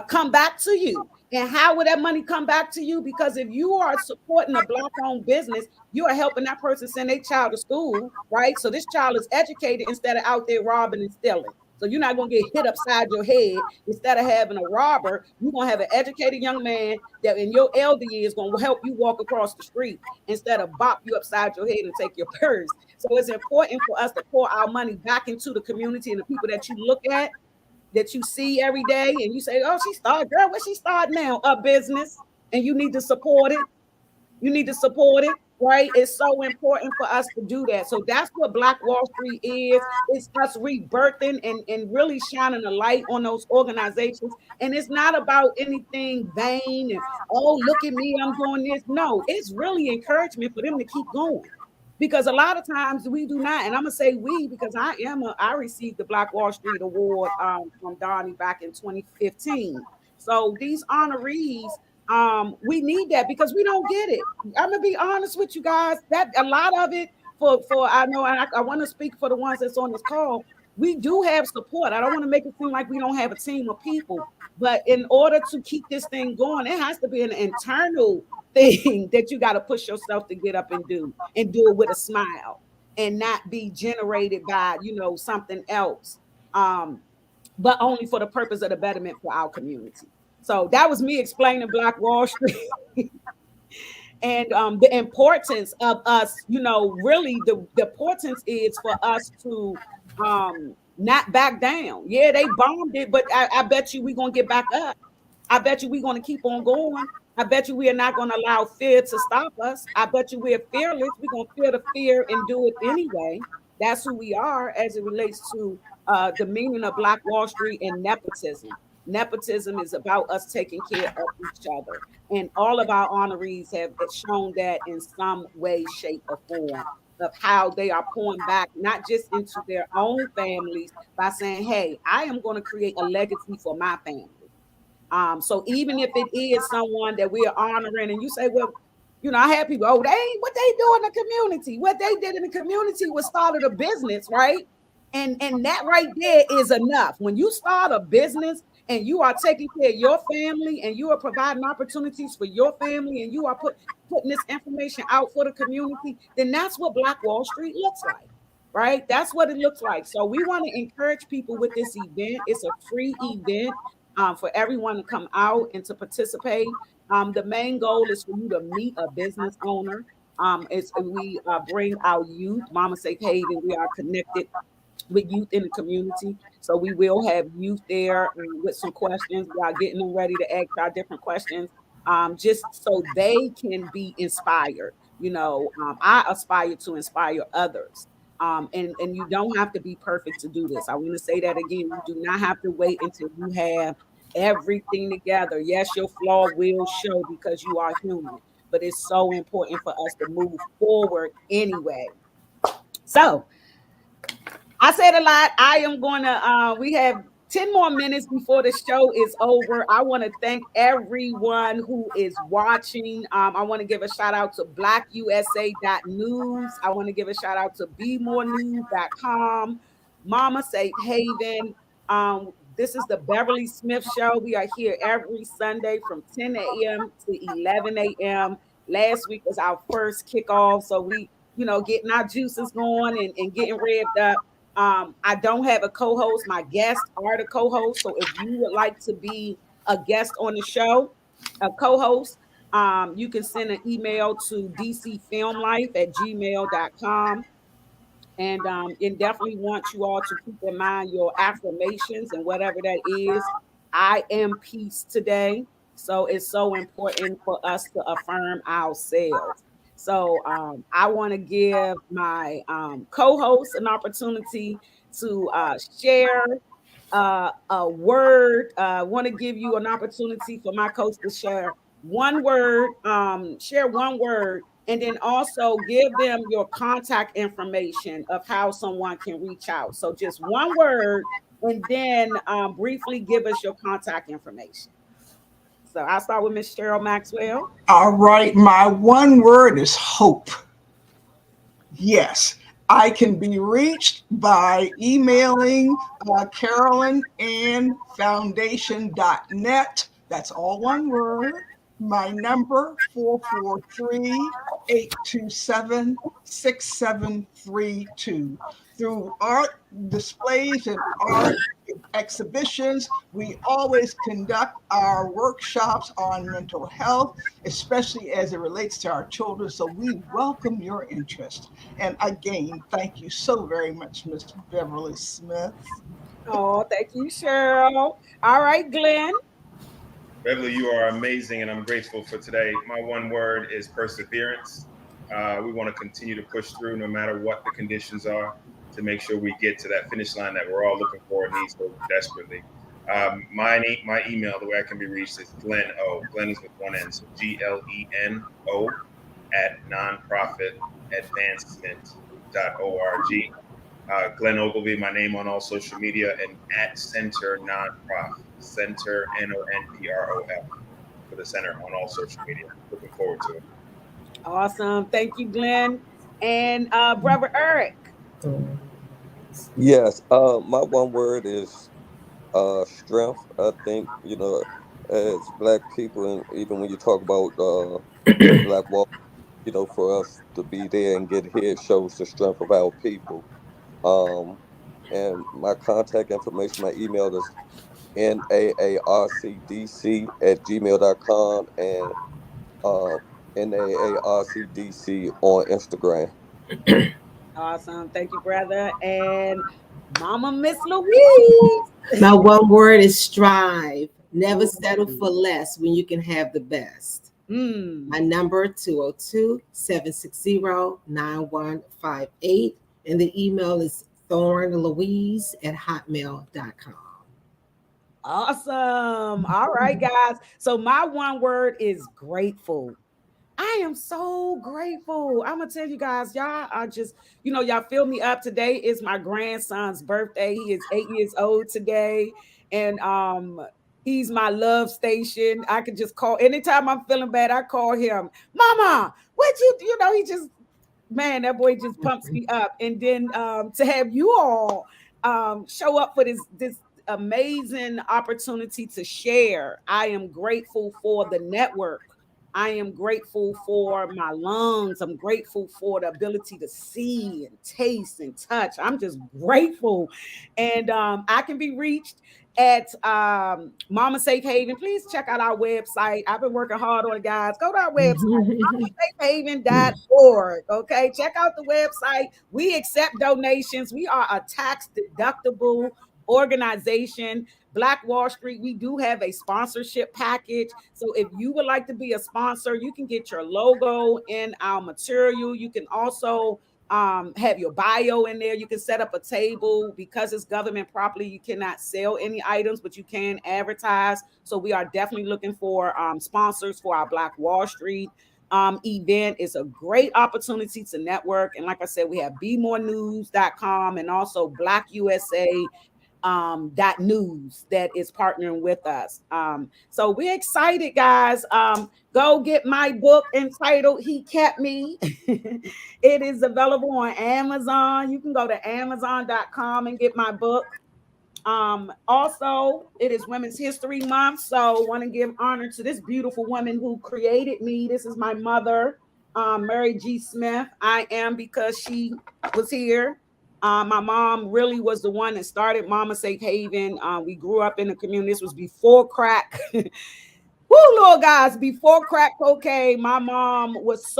come back to you. And how would that money come back to you? Because if you are supporting a Black-owned business, you are helping that person send their child to school, right? So this child is educated instead of out there robbing and stealing. So you're not going to get hit upside your head. Instead of having a robber, you're going to have an educated young man that in your elder years going to help you walk across the street instead of bop you upside your head and take your purse. So it's important for us to pour our money back into the community and the people that you look at, that you see every day, and you say, oh, she started, girl, where she started now? A business, and you need to support it. You need to support it, right? It's so important for us to do that. So that's what Black Wall Street is. It's us rebirthing and really shining a light on those organizations. And it's not about anything vain and, oh, look at me, I'm doing this. No, it's really encouragement for them to keep going. Because a lot of times we do not, and I'm gonna say we, because I received the Black Wall Street Award from Donnie back in 2015. So these honorees, we need that because we don't get it. I'm gonna be honest with you guys, that a lot of it for I know, and I want to speak for the ones that's on this call. We do have support. I don't want to make it seem like we don't have a team of people, but in order to keep this thing going, it has to be an internal thing that you got to push yourself to get up and do it with a smile. and not be generated by, something else. But only for the purpose of the betterment for our community. So that was me explaining Black Wall Street. And the importance of us, really the importance is for us to not back down. Yeah, they bombed it, but I bet you we're gonna get back up. I bet you we're gonna keep on going. I bet you we are not gonna allow fear to stop us. I bet you we're fearless. We're gonna feel the fear and do it anyway. That's who we are as it relates to the meaning of Black Wall Street and nepotism. Nepotism is about us taking care of each other. And all of our honorees have shown that in some way, shape, or form of how they are pouring back, not just into their own families by saying, hey, I am going to create a legacy for my family. So even if it is someone that we are honoring, and you say, well, I had people, oh, what they do in the community. What they did in the community was started a business, right? And that right there is enough. When you start a business and you are taking care of your family and you are providing opportunities for your family and you are putting this information out for the community, then that's what Black Wall Street looks like, right? That's what it looks like. So we want to encourage people with this event. It's a free event for everyone to come out and to participate. The main goal is for you to meet a business owner. We bring our youth, Mama Safe Haven. We are connected with youth in the community. So we will have youth there with some questions. We are getting them ready to ask our different questions, just so they can be inspired. I aspire to inspire others. And you don't have to be perfect to do this. I want to say that again. You do not have to wait until you have everything together. Yes, your flaw will show because you are human, but it's so important for us to move forward anyway. So I said a lot. I am going to, we have 10 more minutes before the show is over. I want to thank everyone who is watching. I want to give a shout out to blackusa.news. I want to give a shout out to bemorenews.com, Mama Safe Haven. This is the Beverly Smith Show. We are here every Sunday from 10 a.m. to 11 a.m. Last week was our first kickoff. So we, getting our juices going and getting revved up. I don't have a co-host. My guests are the co-host. So if you would like to be a guest on the show, a co-host, you can send an email to dcfilmlife@gmail.com. And definitely want you all to keep in mind your affirmations and whatever that is. I am peace today. So it's so important for us to affirm ourselves. So I want to give my co-host an opportunity to share a word. I want to give you an opportunity for my coach to share one word, share one word, and then also give them your contact information of how someone can reach out. So just one word, and then briefly give us your contact information. So I'll start with Miss Cheryl Maxwell. All right, my one word is hope. Yes, I can be reached by emailing Carolyn and Foundation.net. That's all one word. My number 443-827-6732. Through art displays and art exhibitions, we always conduct our workshops on mental health, especially as it relates to our children. So we welcome your interest. And again, thank you so very much, Miss Beverly Smith. Oh, thank you, Cheryl. All right, Glenn. Beverly, you are amazing, and I'm grateful for today. My one word is perseverance. We want to continue to push through no matter what the conditions are to make sure we get to that finish line that we're all looking for and need so desperately. My email, the way I can be reached is Glenn O. Glenn is with one N, so GLENO @nonprofitadvancement.org. Glenn Ogilvy, my name on all social media, and @Center Nonprofit, Center NONPROF for the center on all social media. Looking forward to it. Awesome. Thank you, Glenn. And Brother Eric. Yes, my one word is strength. I think, as Black people, and even when you talk about the Black Wall, for us to be there and get here shows the strength of our people. Um, and my contact information, my email is naarcdc@gmail.com and uh, naarcdc on Instagram. Awesome. Thank you, brother. And Mama Miss Louise. My one word is strive. Never settle Ooh. for less when you can have the best. My number 202-760-9158. And the email is thornlouise@hotmail.com. Awesome. All right, guys. So my one word is grateful. I am so grateful. I'm gonna tell you guys, y'all are just, y'all fill me up. Today is my grandson's birthday. He is 8 years old today, and he's my love station. I could just call anytime I'm feeling bad. I call him, Mama. What he just, man, that boy just pumps me up. And then to have you all show up for this amazing opportunity to share. I am grateful for the network. I am grateful for my lungs. I'm grateful for the ability to see and taste and touch. I'm just grateful. And I can be reached at Mama Safe Haven. Please check out our website. I've been working hard on it, guys. Go to our website, mamasafehaven.org. Okay, check out the website. We accept donations. We are a tax deductible organization. Black Wall Street, we do have a sponsorship package. So if you would like to be a sponsor, you can get your logo in our material. You can also have your bio in there. You can set up a table. Because it's government property, you cannot sell any items, but you can advertise. So we are definitely looking for sponsors for our Black Wall Street event. Is a great opportunity to network. And like I said, we have bemorenews.com and also Black USA .news that is partnering with us. So we're excited, guys. Go get my book entitled He Kept Me. It is available on Amazon. You can go to amazon.com and get my book. Also, it is Women's History Month, so want to give honor to this beautiful woman who created me. This is my mother, Mary G. Smith. I am because she was here. My mom really was the one that started Mama Safe Haven. We grew up in the community. This was before crack. Woo, Lord, guys, before crack cocaine, my mom was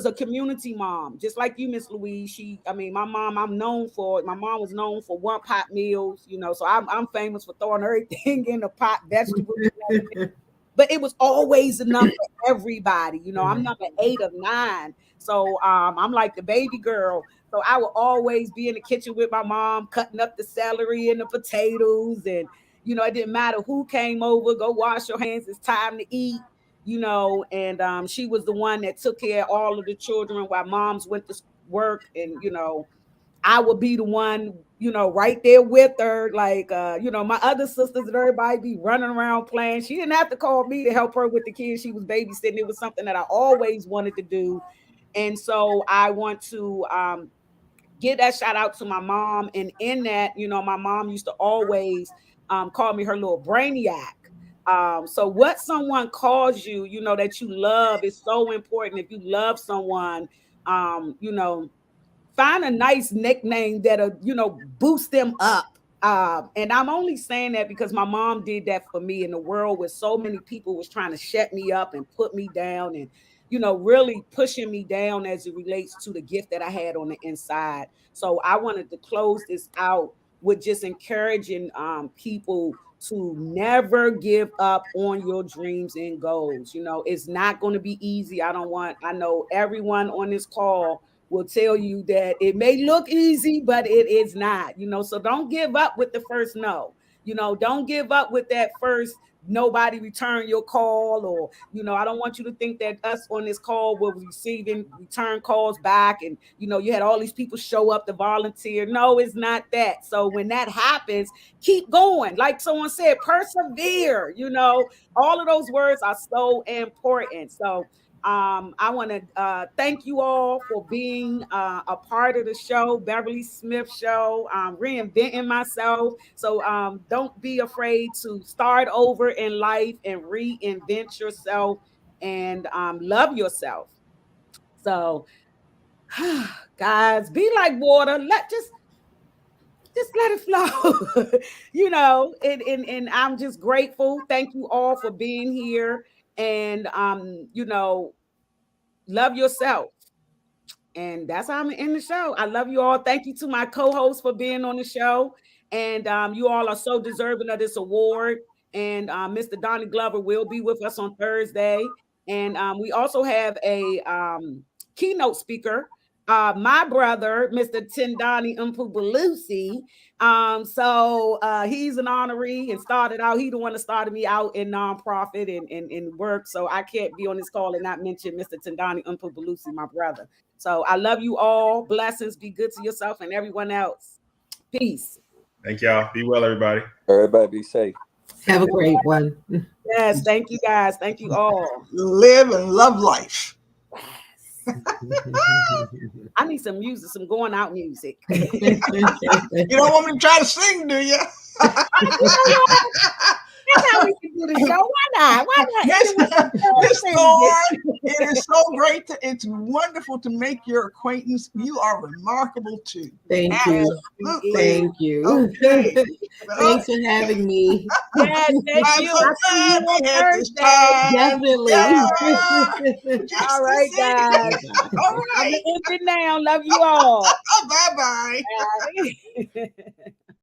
a community mom, just like you, Miss Louise. My mom, my mom was known for one pot meals, so I'm famous for throwing everything in the pot, vegetables, but it was always enough for everybody. I'm number 8 of 9. So I'm like the baby girl. So I would always be in the kitchen with my mom, cutting up the celery and the potatoes. And, it didn't matter who came over, go wash your hands. It's time to eat, and she was the one that took care of all of the children while moms went to work. And, I would be the one, right there with her. Like, my other sisters and everybody be running around playing. She didn't have to call me to help her with the kids. She was babysitting. It was something that I always wanted to do. And so I want to give that shout out to my mom. And in that, my mom used to always call me her little brainiac. So what someone calls you, that you love is so important. If you love someone, find a nice nickname that'll, boost them up. And I'm only saying that because my mom did that for me in the world where so many people was trying to shut me up and put me down and, really pushing me down as it relates to the gift that I had on the inside. So I wanted to close this out with just encouraging people to never give up on your dreams and goals. It's not going to be easy. I know everyone on this call will tell you that it may look easy, but it is not, so don't give up with the first no. Don't give up with that first nobody return your call, or I don't want you to think that us on this call were receiving return calls back and you had all these people show up to volunteer. No, it's not that. So when that happens, keep going. Like someone said, persevere. All of those words are so important. So I want to thank you all for being a part of the show, Beverly Smith Show, reinventing myself. So don't be afraid to start over in life and reinvent yourself. and love yourself. So, guys, be like water. Just let it flow, and I'm just grateful. Thank you all for being here, and love yourself. And that's how I'm in the show. I love you all. Thank you to my co-host for being on the show. And you all are so deserving of this award. And Mr. Donnie Glover will be with us on Thursday. And we also have a keynote speaker, my brother, Mr. Tindani Umpubalusi. So he's an honoree and started out. He the one that started me out in nonprofit and work. So I can't be on this call and not mention Mr. Tindani Umpubalusi, my brother. So I love you all. Blessings. Be good to yourself and everyone else. Peace. Thank y'all. Be well, everybody. Everybody be safe. Have a great one. Yes. Thank you, guys. Thank you all. Live and love life. I need some music, some going out music. You don't want me to try to sing, do you? That's how we can do the show. Why not? Why not? Miss Thorne, it is so great. It's wonderful to make your acquaintance. You are remarkable too. Thank you. Absolutely. Thank you. Okay. Thanks for having me. Yes, thank I'm you. so I'll see you glad on we had this Thursday. time. Definitely. Yeah. All right, guys. All I'm right. gonna end it now. Love you all. Bye-bye. Bye.